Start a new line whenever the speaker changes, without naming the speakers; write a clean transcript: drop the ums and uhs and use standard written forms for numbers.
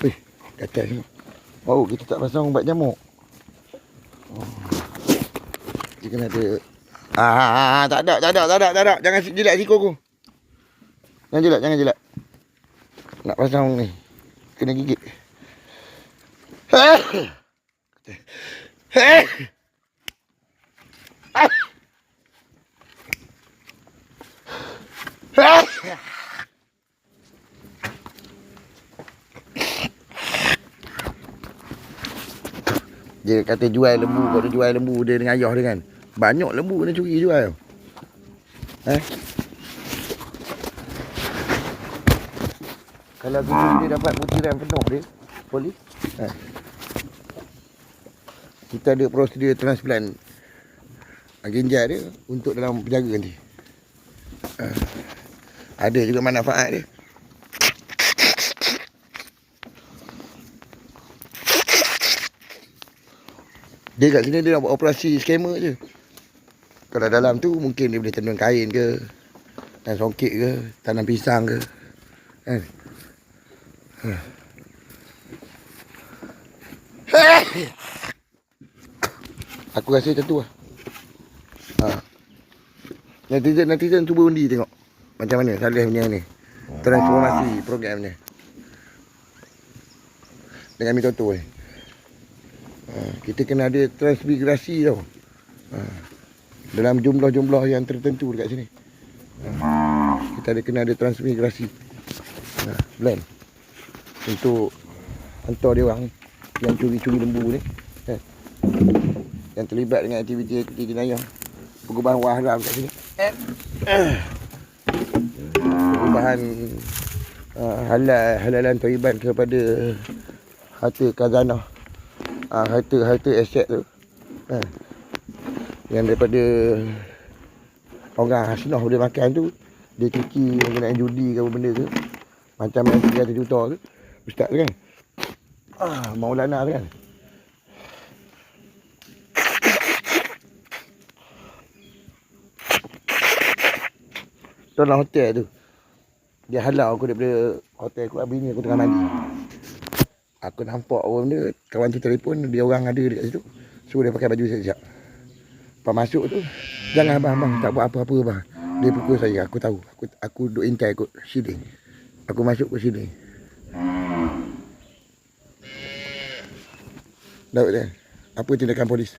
Wih, kacau ni. Oh, kita tak pasang ubat nyamuk. Oh. Dia kena ada. Tak ada. Jangan jilat siku aku. Jangan jilat. Nak pasang ni. Kena gigit. Dia kata jual lembu. Kalau dia jual lembu dia dengan ayah dia kan. Banyak lembu kena curi jual. Kalau dia dapat butiran penuh dia polis. Kita ada prosedur transplant ginjal dia untuk dalam penjara nanti. Ada juga manfaat dia. Dia kat sini dia nak buat operasi skamer je. Kalau dalam tu mungkin dia boleh tenun kain ke, dan songkit ke, tanam pisang ke. Kan? Aku rasa macam tu lah. Netizen cuba undi tengok macam mana Saleh punya ni transformasi program ni dengan Mitoto ni. Kita kena ada transmigrasi tau. Dalam jumlah-jumlah yang tertentu dekat sini. Kita kena ada transmigrasi. Blend untuk hantar dia orang yang curi-curi lembu ni, yang terlibat dengan aktiviti jenayah pengubahan wang haram kat sini. Pengubahan halalan thayyiban kepada harta khazanah, harta aset tu, yang daripada orang hasnah boleh makan tu, dia cuci menggunakan judi ke apa benda tu, macam yang 300 juta tu ustaz tu kan, Maulana tu kan. Dalam hotel tu dia halau aku daripada hotel aku. Habis ni aku tengah mandi, aku nampak orang benda, kawan tu telefon, dia orang ada dekat situ, suruh dia pakai baju sekejap. Lepas masuk tu, jangan abang tak buat apa-apa bang. Dia pukul saya, aku tahu. Aku duduk intai kot siding. Aku masuk ke siding. Dapat dia. Apa tindakan polis?